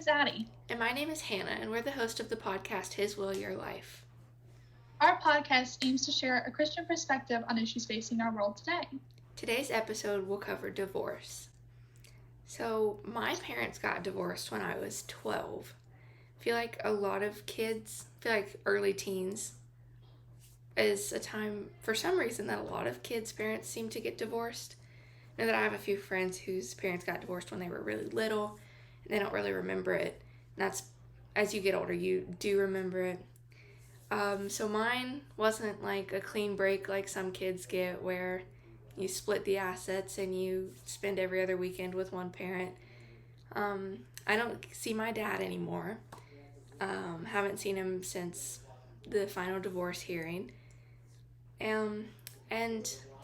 is Addi. And my name is Hannah, and we're the host of the podcast His Will, Your Life. Our podcast aims to share a Christian perspective on issues facing our world today. Today's episode will cover divorce. So, my parents got divorced when I was 12. I feel like a lot of kids, early teens, is a time, for some reason, that a lot of kids' parents seem to get divorced. I know that I have a few friends whose parents got divorced when they were really little, and they don't really remember it. And that's, as you get older, you do remember it. So mine wasn't like a clean break like some kids get, where you split the assets and you spend every other weekend with one parent. I don't see my dad anymore. Haven't seen him since the final divorce hearing. And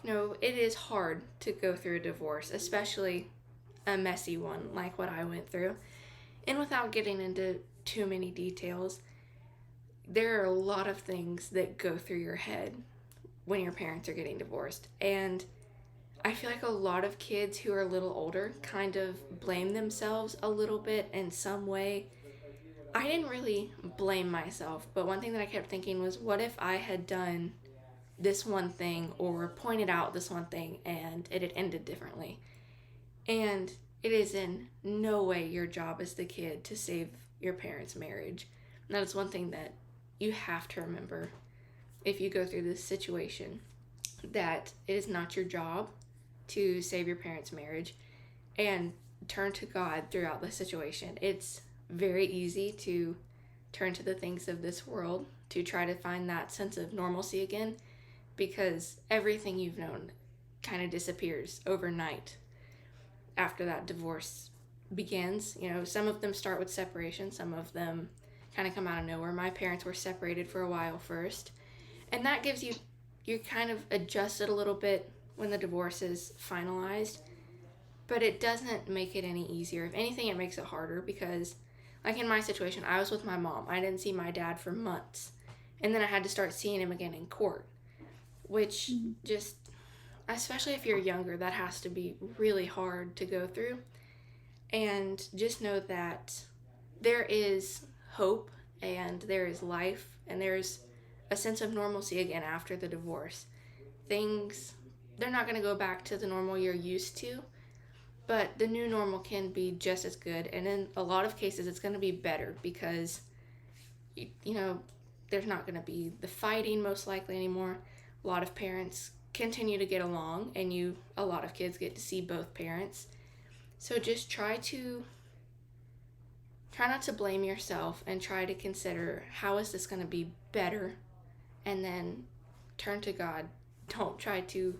it is hard to go through a divorce, especially a messy one like what I went through. And without getting into too many details, there are a lot of things that go through your head when your parents are getting divorced. And I feel like a lot of kids who are a little older kind of blame themselves a little bit in some way. I didn't really blame myself, but one thing that I kept thinking was, what if I had done this one thing or pointed out this one thing and it had ended differently? And it is in no way your job as the kid to save your parents' marriage. And that is one thing that you have to remember if you go through this situation, that it is not your job to save your parents' marriage, and turn to God throughout the situation. It's very easy to turn to the things of this world to try to find that sense of normalcy again, because everything you've known kind of disappears overnight after that divorce begins. Some of them start with separation, some of them kind of come out of nowhere. My parents were separated for a while first, and that gives you're kind of adjusted a little bit when the divorce is finalized, but it doesn't make it any easier. If anything, it makes it harder, because like in my situation, I was with my mom. I didn't see my dad for months, and then I had to start seeing him again in court, which just, especially if you're younger, that has to be really hard to go through. And just know that there is hope, and there is life, and there's a sense of normalcy again after the divorce. Things, they're not going to go back to the normal you're used to, but the new normal can be just as good, and in a lot of cases it's going to be better, because there's not going to be the fighting most likely anymore. A lot of parents continue to get along, and a lot of kids get to see both parents. So just try not to blame yourself, and try to consider, how is this going to be better? And then turn to God. Don't try to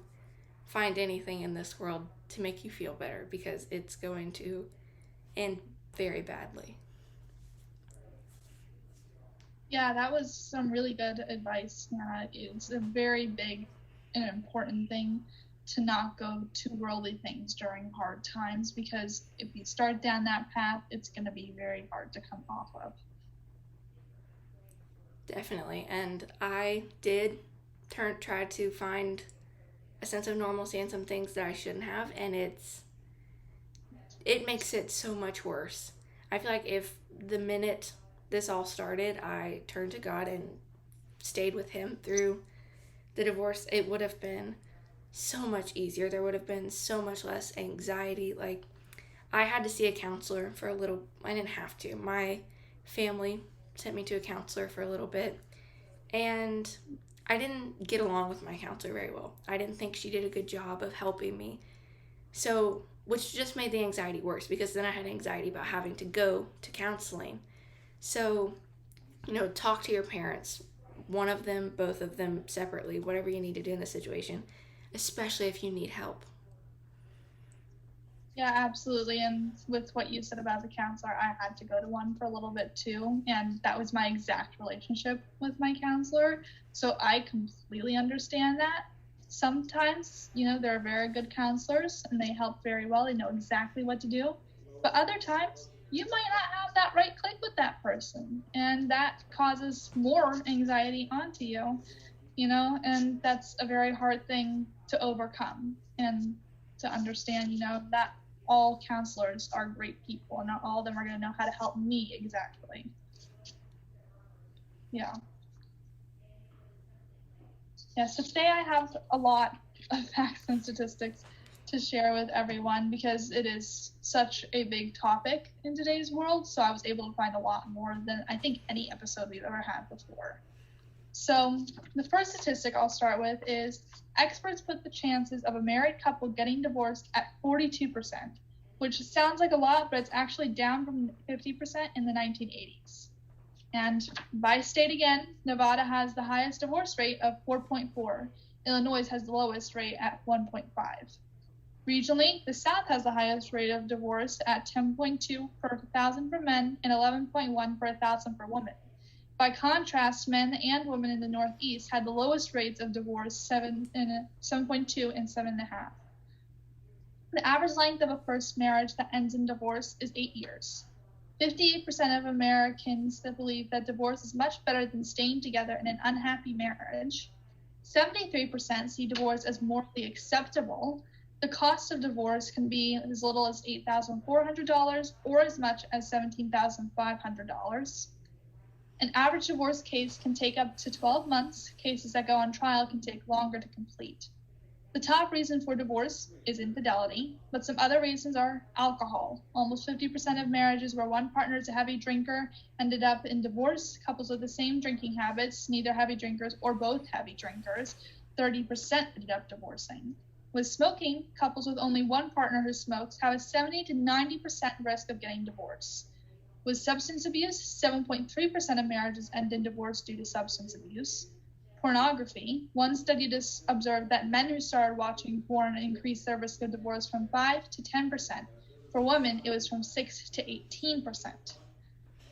find anything in this world to make you feel better, because it's going to end very badly. Yeah, that was some really good advice. It's a very big and important thing to not go to worldly things during hard times, because if you start down that path, it's going to be very hard to come off of. Definitely. And I did try to find a sense of normalcy in some things that I shouldn't have, and it makes it so much worse. I feel like if the minute this all started, I turned to God and stayed with him through the divorce, it would have been so much easier. There would have been so much less anxiety. Like, I had to see a counselor for a little. I didn't have to. My family sent me to a counselor for a little bit, and I didn't get along with my counselor very well. I didn't think she did a good job of helping me. So, which just made the anxiety worse, because then I had anxiety about having to go to counseling. So, talk to your parents, one of them, both of them separately, whatever you need to do in this situation, especially if you need help. Yeah, absolutely. And with what you said about the counselor, I had to go to one for a little bit too. And that was my exact relationship with my counselor. So I completely understand that. Sometimes, there are very good counselors and they help very well. They know exactly what to do. But other times, you might not have that right click with that person. And that causes more anxiety onto you, and that's a very hard thing to overcome and to understand, that all counselors are great people, and not all of them are going to know how to help me exactly. Yeah. Yeah, so today I have a lot of facts and statistics to share with everyone because it is such a big topic in today's world, so I was able to find a lot more than I think any episode we've ever had before. So the first statistic I'll start with is experts put the chances of a married couple getting divorced at 42%, which sounds like a lot, but it's actually down from 50% in the 1980s. And by state again, Nevada has the highest divorce rate of 4.4. Illinois has the lowest rate at 1.5. Regionally, the South has the highest rate of divorce at 10.2 per 1,000 for men and 11.1 per 1,000 for women. By contrast, men and women in the Northeast had the lowest rates of divorce, 7.2 and 7.5. The average length of a first marriage that ends in divorce is 8 years. 58% of Americans believe that divorce is much better than staying together in an unhappy marriage. 73% see divorce as morally acceptable. The cost of divorce can be as little as $8,400 or as much as $17,500. An average divorce case can take up to 12 months. Cases that go on trial can take longer to complete. The top reason for divorce is infidelity, but some other reasons are alcohol. Almost 50% of marriages where one partner is a heavy drinker ended up in divorce. Couples with the same drinking habits, neither heavy drinkers or both heavy drinkers, 30% ended up divorcing. With smoking, couples with only one partner who smokes have a 70 to 90% risk of getting divorced. With substance abuse, 7.3% of marriages end in divorce due to substance abuse. Pornography, one study observed that men who started watching porn increased their risk of divorce from 5 to 10%. For women, it was from 6 to 18%.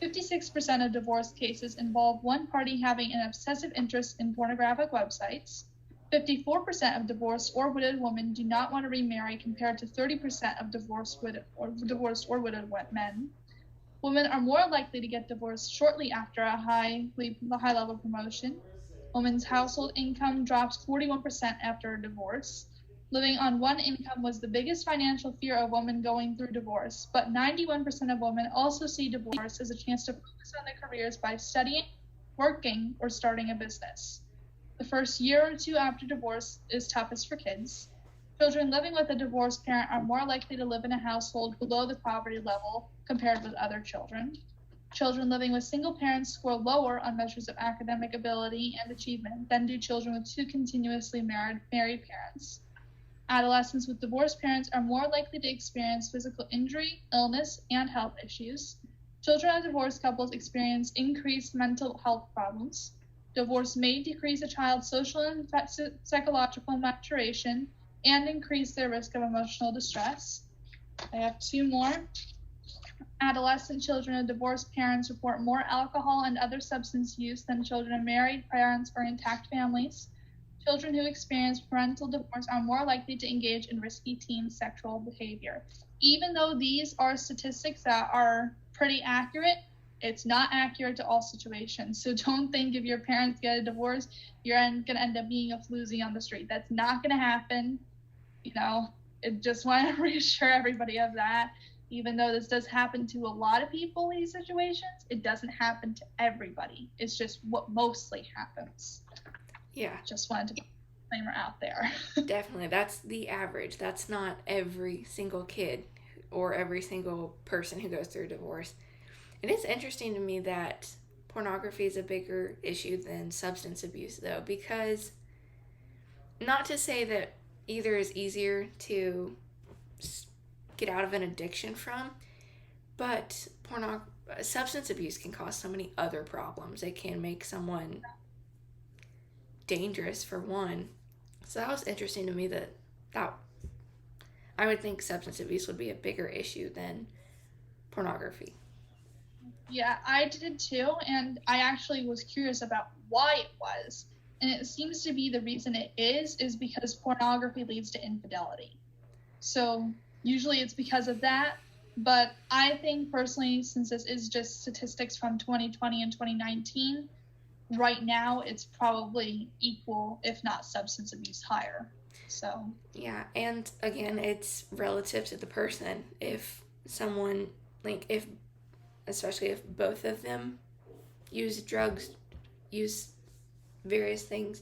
56% of divorce cases involve one party having an obsessive interest in pornographic websites. 54% of divorced or widowed women do not want to remarry compared to 30% of divorced or widowed men. Women are more likely to get divorced shortly after a high-level promotion. Women's household income drops 41% after a divorce. Living on one income was the biggest financial fear of women going through divorce, but 91% of women also see divorce as a chance to focus on their careers by studying, working, or starting a business. The first year or two after divorce is toughest for kids. Children living with a divorced parent are more likely to live in a household below the poverty level compared with other children. Children living with single parents score lower on measures of academic ability and achievement than do children with two continuously married parents. Adolescents with divorced parents are more likely to experience physical injury, illness, and health issues. Children of divorced couples experience increased mental health problems. Divorce may decrease a child's social and psychological maturation and increase their risk of emotional distress. I have two more. Adolescent children of divorced parents report more alcohol and other substance use than children of married parents or intact families. Children who experience parental divorce are more likely to engage in risky teen sexual behavior. Even though these are statistics that are pretty accurate, it's not accurate to all situations. So don't think if your parents get a divorce, you're going to end up being a floozy on the street. That's not going to happen. I just want to reassure everybody of that. Even though this does happen to a lot of people in these situations, it doesn't happen to everybody. It's just what mostly happens. Yeah. Just wanted to put a disclaimer out there. Definitely. That's the average. That's not every single kid or every single person who goes through divorce. And it's interesting to me that pornography is a bigger issue than substance abuse, though, because not to say that either is easier to get out of an addiction from, but substance abuse can cause so many other problems. It can make someone dangerous, for one. So that was interesting to me that I would think substance abuse would be a bigger issue than pornography. Yeah, I did too, and I actually was curious about why it was. And it seems to be the reason it is because pornography leads to infidelity. So usually it's because of that, but I think personally, since this is just statistics from 2020 and 2019, right now it's probably equal, if not substance abuse higher. So Yeah, and again, it's relative to the person. If someone, like, if, especially if both of them use drugs, use various things,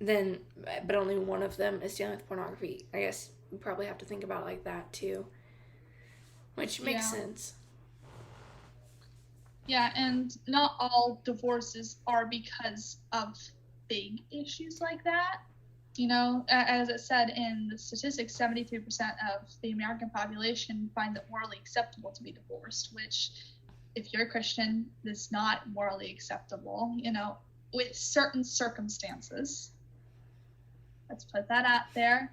then, but only one of them is dealing with pornography, I guess you probably have to think about it like that too, which makes yeah. sense. Yeah, and not all divorces are because of big issues like that. You know, as it said in the statistics, 73% of the American population find it morally acceptable to be divorced, which, if you're a Christian, is not morally acceptable, you know, with certain circumstances. Let's put that out there.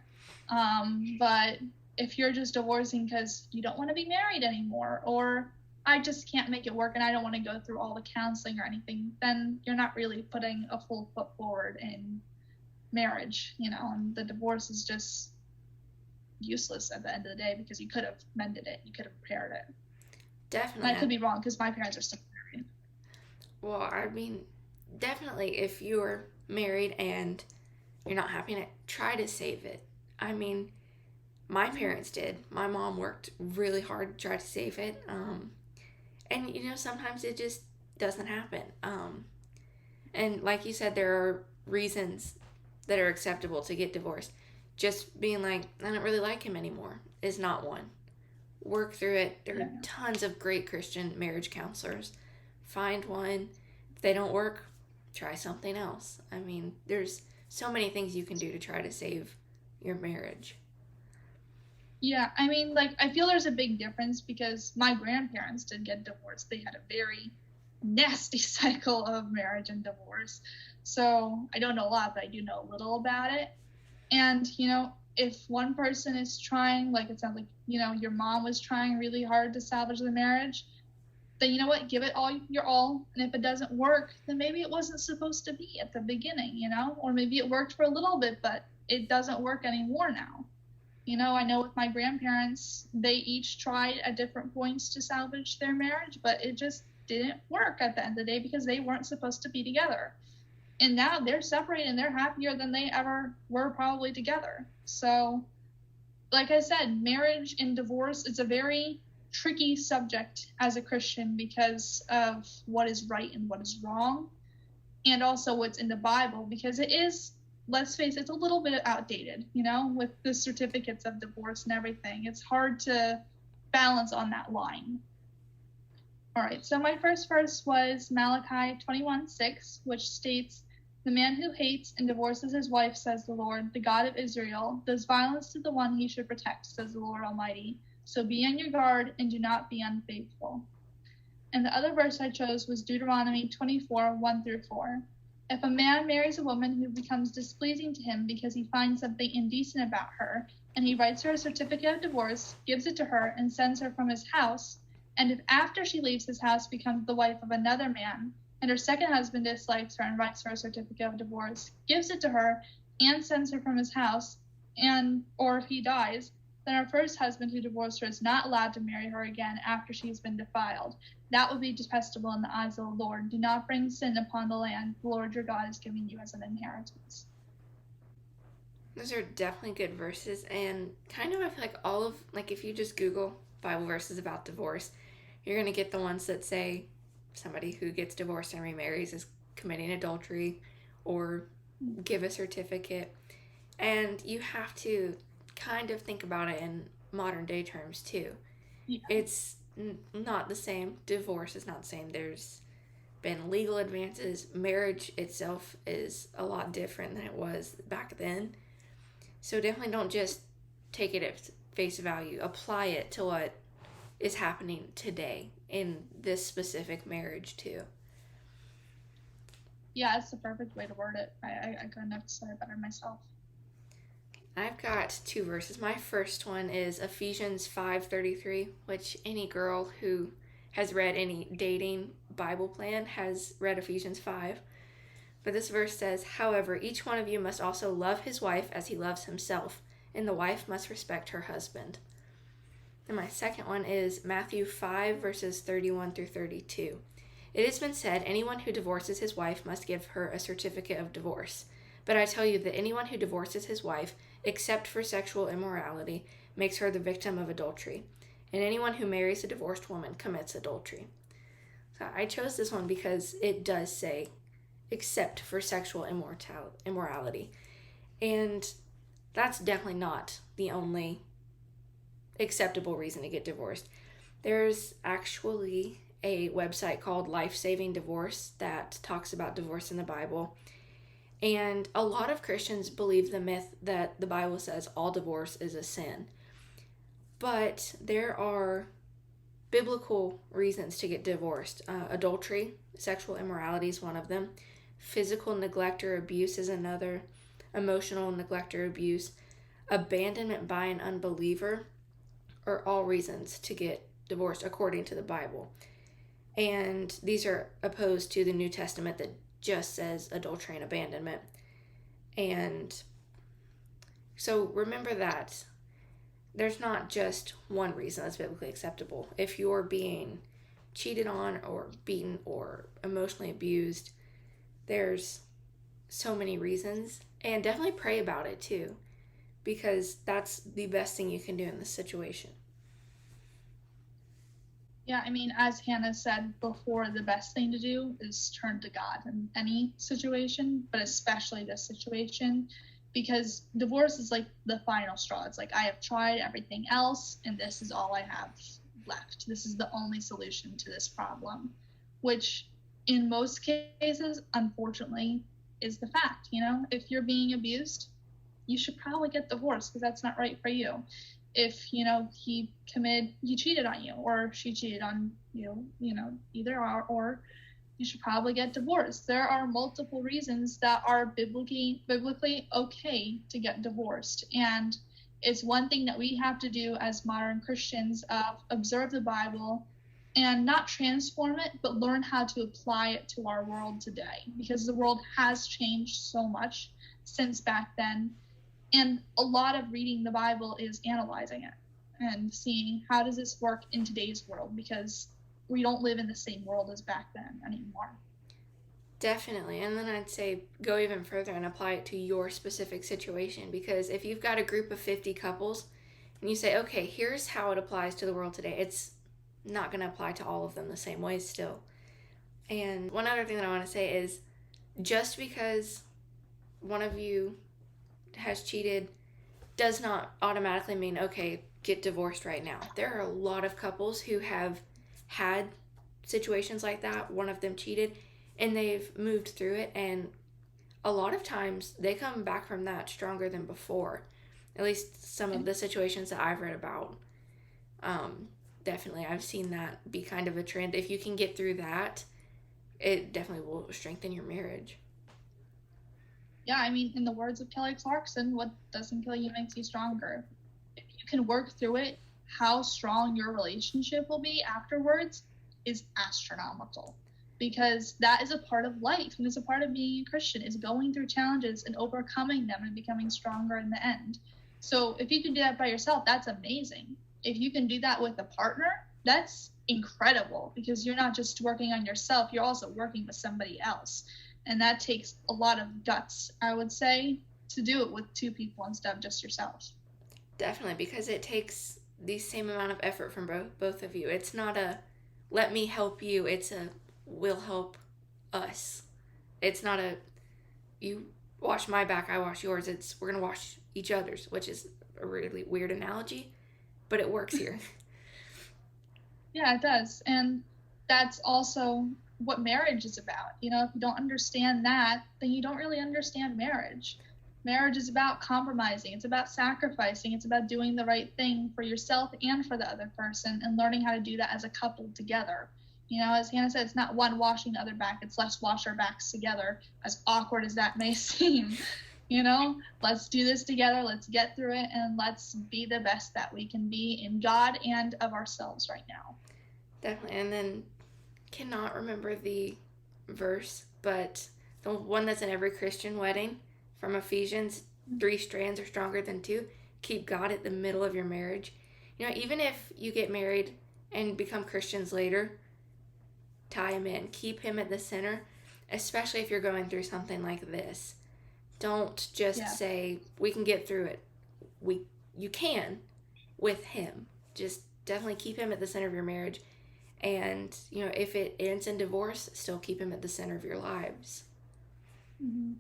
But if you're just divorcing because you don't want to be married anymore, or I just can't make it work and I don't want to go through all the counseling or anything, then you're not really putting a full foot forward in marriage, you know, and the divorce is just useless at the end of the day because you could have mended it, you could have repaired it. And I Definitely. could be wrong because my parents are still married. Well, I mean, definitely if you're married and you're not happy in it, try to save it. I mean, my parents did. My mom worked really hard to try to save it. And, sometimes it just doesn't happen. And like you said, there are reasons that are acceptable to get divorced. Just being like, I don't really like him anymore is not one. Work through it. There are tons of great Christian marriage counselors. Find one. If they don't work, try something else. I mean, there's so many things you can do to try to save your marriage. Yeah, I mean, like, I feel there's a big difference because my grandparents did get divorced. They had a very nasty cycle of marriage and divorce. So I don't know a lot, but I do know a little about it. And, you know, if one person is trying, like it sounds like, you know, your mom was trying really hard to salvage the marriage, then you know what, give it all your all. And if it doesn't work, then maybe it wasn't supposed to be at the beginning, you know, or maybe it worked for a little bit, but it doesn't work anymore now. You know, I know with my grandparents, they each tried at different points to salvage their marriage, but it just didn't work at the end of the day because they weren't supposed to be together. And now they're separated and they're happier than they ever were probably together. So, like I said, marriage and divorce is a very tricky subject as a Christian because of what is right and what is wrong, and also what's in the Bible, because it is, let's face it, it's a little bit outdated, you know, with the certificates of divorce and everything. It's hard to balance on that line. All right, so my first verse was Malachi 21:6, which states, "The man who hates and divorces his wife, says the Lord, the God of Israel, does violence to the one he should protect, says the Lord Almighty. So be on your guard and do not be unfaithful." And the other verse I chose was Deuteronomy 24:1-4. "If a man marries a woman who becomes displeasing to him because he finds something indecent about her, and he writes her a certificate of divorce, gives it to her, and sends her from his house, and if after she leaves his house becomes the wife of another man, and her second husband dislikes her and writes her a certificate of divorce, gives it to her, and sends her from his house, and or if he dies, then her first husband who divorced her is not allowed to marry her again after she has been defiled. That would be detestable in the eyes of the Lord. Do not bring sin upon the land the Lord your God is giving you as an inheritance." Those are definitely good verses, and kind of I feel like all of, like, if you just Google Bible verses about divorce, you're going to get the ones that say somebody who gets divorced and remarries is committing adultery or give a certificate. And you have to kind of think about it in modern day terms too. Yeah. It's not the same. Divorce is not the same. There's been legal advances. Marriage itself is a lot different than it was back then. So definitely don't just take it at face value. Apply it to what is happening today in this specific marriage too. Yeah, it's the perfect way to word it. I couldn't have said it better myself. I've got two verses. My first one is Ephesians 5:33, which any girl who has read any dating Bible plan has read Ephesians 5. But this verse says, "However, each one of you must also love his wife as he loves himself, and the wife must respect her husband." And my second one is Matthew 5, verses 31-32. "It has been said, anyone who divorces his wife must give her a certificate of divorce. But I tell you that anyone who divorces his wife except for sexual immorality, makes her the victim of adultery. And anyone who marries a divorced woman commits adultery. So I chose this one because it does say, except for sexual immorality. And that's definitely not the only acceptable reason to get divorced. There's actually a website called Life Saving Divorce that talks about divorce in the Bible. And a lot of Christians believe the myth that the Bible says all divorce is a sin. But there are biblical reasons to get divorced. Adultery, sexual immorality is one of them. Physical neglect or abuse is another. Emotional neglect or abuse. Abandonment by an unbeliever are all reasons to get divorced according to the Bible. And these are opposed to the New Testament that just says adultery and abandonment. And so remember that there's not just one reason that's biblically acceptable. If you're being cheated on or beaten or emotionally abused, there's so many reasons. And definitely pray about it too, because that's the best thing you can do in this situation. Yeah, I mean, as Hannah said before, the best thing to do is turn to God in any situation, but especially this situation, because divorce is like the final straw. It's like, I have tried everything else, and this is all I have left. This is the only solution to this problem, which in most cases, unfortunately, is the fact. You know, if you're being abused, you should probably get divorced because that's not right for you. If, you know, he cheated on you or she cheated on you, you know, either or you should probably get divorced. There are multiple reasons that are biblically okay to get divorced. And it's one thing that we have to do as modern Christians of observe the Bible and not transform it, but learn how to apply it to our world today, because the world has changed so much since back then. And a lot of reading the Bible is analyzing it and seeing how does this work in today's world, because we don't live in the same world as back then anymore. Definitely. And then I'd say go even further and apply it to your specific situation, because if you've got a group of 50 couples and you say, okay, here's how it applies to the world today, it's not going to apply to all of them the same way still. And one other thing that I want to say is just because one of you has cheated does not automatically mean, okay, get divorced right now. There are a lot of couples who have had situations like that. One of them cheated and they've moved through it, and a lot of times they come back from that stronger than before. At least some of the situations that I've read about. Definitely, I've seen that be kind of a trend. If you can get through that, it definitely will strengthen your marriage. Yeah, I mean, in the words of Kelly Clarkson, what doesn't kill you makes you stronger. If you can work through it, how strong your relationship will be afterwards is astronomical, because that is a part of life and it's a part of being a Christian, is going through challenges and overcoming them and becoming stronger in the end. So if you can do that by yourself, that's amazing. If you can do that with a partner, that's incredible, because you're not just working on yourself, you're also working with somebody else. And that takes a lot of guts, I would say, to do it with two people instead of just yourself. Definitely, because it takes the same amount of effort from both of you. It's not a let me help you, it's a we'll help us. It's not a you wash my back, I wash yours. It's we're going to wash each other's, which is a really weird analogy, but it works here. Yeah, it does. And that's also what marriage is about. You know, if you don't understand that, then you don't really understand marriage. Marriage is about compromising, it's about sacrificing, it's about doing the right thing for yourself and for the other person, and learning how to do that as a couple together. You know, as Hannah said, it's not one washing the other back, it's let's wash our backs together, as awkward as that may seem. You know, let's do this together, let's get through it, and let's be the best that we can be in God and of ourselves right now. Definitely. And then cannot remember the verse, but the one that's in every Christian wedding from Ephesians, 3 strands are stronger than 2. Keep God at the middle of your marriage. You know, even if you get married and become Christians later, tie him in. Keep him at the center, especially if you're going through something like this. Don't just say, we can get through it. you can with him. Just definitely keep him at the center of your marriage. And, if it ends in divorce, still keep him at the center of your lives. Mm-hmm.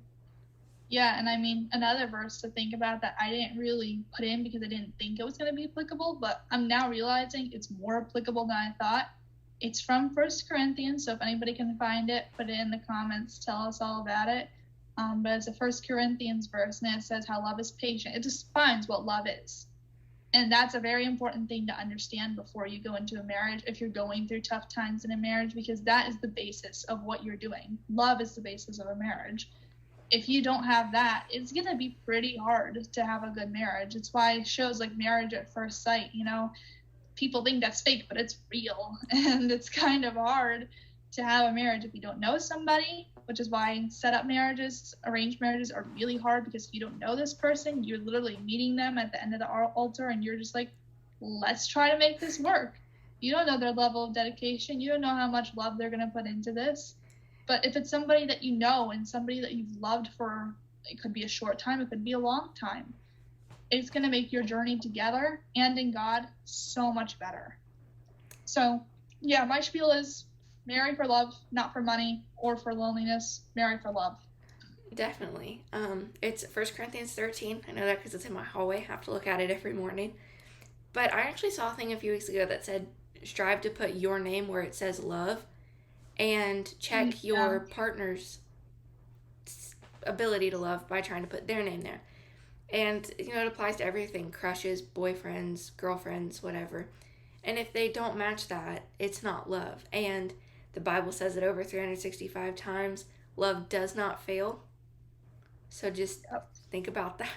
Yeah, and I mean, another verse to think about that I didn't really put in because I didn't think it was going to be applicable, but I'm now realizing it's more applicable than I thought. It's from 1 Corinthians, so if anybody can find it, put it in the comments, tell us all about it. But it's a 1 Corinthians verse, and it says how love is patient. It defines what love is. And that's a very important thing to understand before you go into a marriage, if you're going through tough times in a marriage, because that is the basis of what you're doing. Love is the basis of a marriage. If you don't have that, it's going to be pretty hard to have a good marriage. It's why shows like Marriage at First Sight, people think that's fake, but it's real. And it's kind of hard to have a marriage if you don't know somebody, which is why set up marriages, arranged marriages are really hard, because if you don't know this person, you're literally meeting them at the end of the altar and you're just like, let's try to make this work. You don't know their level of dedication. You don't know how much love they're going to put into this. But if it's somebody that you know and somebody that you've loved for, it could be a short time, it could be a long time, it's going to make your journey together and in God so much better. So, yeah, my spiel is marry for love, not for money or for loneliness. Marry for love. Definitely. It's 1 Corinthians 13. I know that because it's in my hallway. I have to look at it every morning. But I actually saw a thing a few weeks ago that said, strive to put your name where it says love. And check your partner's ability to love by trying to put their name there. And, it applies to everything. Crushes, boyfriends, girlfriends, whatever. And if they don't match that, it's not love. And the Bible says it over 365 times. Love does not fail. So just think about that.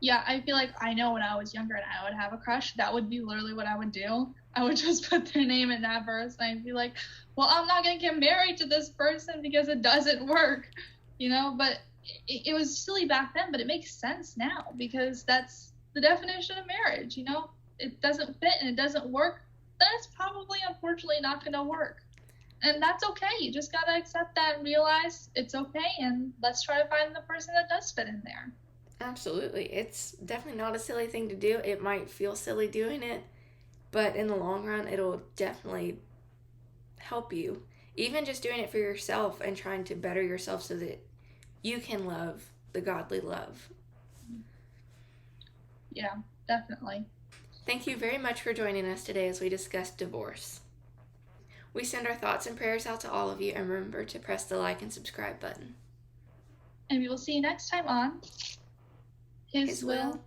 Yeah, I feel like I know when I was younger and I would have a crush, that would be literally what I would do. I would just put their name in that verse and I'd be like, well, I'm not going to get married to this person because it doesn't work, but it was silly back then, but it makes sense now because that's the definition of marriage. It doesn't fit and it doesn't work. That's probably, unfortunately, not going to work. And that's okay. You just got to accept that and realize it's okay. And let's try to find the person that does fit in there. Absolutely. It's definitely not a silly thing to do. It might feel silly doing it, but in the long run, it'll definitely help you. Even just doing it for yourself and trying to better yourself so that you can love the godly love. Yeah, definitely. Thank you very much for joining us today as we discussed divorce. We send our thoughts and prayers out to all of you, and remember to press the like and subscribe button. And we will see you next time on His Will